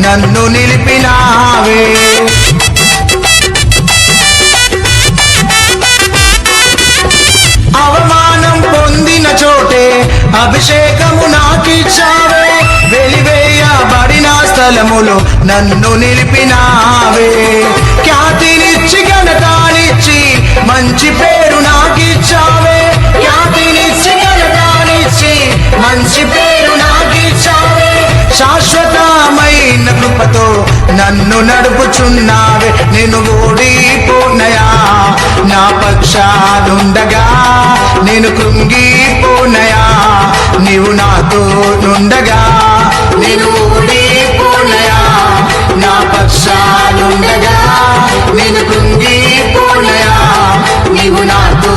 నన్ను నిలిపినావే. అవమానం పొందిన చోటే అభిషేకము నాకిచ్చావే. వెలివేయబడిన స్థలములో నన్ను నిలిపినావే. ఖ్యాతినిచ్చి ఘనతనిచ్చి మంచి పేరు నాకిచ్చావే. ఖ్యాతినిచ్చి ఘనతనిచ్చి మంచి పేరు నాకిచ్చావే. శాశ్వతమైన కృపతో నన్ను నడుపుచున్నావే. నేను ఓడిపోనయా నా పక్షానుండగా, నేను కృంగిపోనయా నీవు నాతో నుండగా. నేను ఓడిపోనయా నా పక్షానుండగా, నేను కృంగిపోనయా నీవు నాతో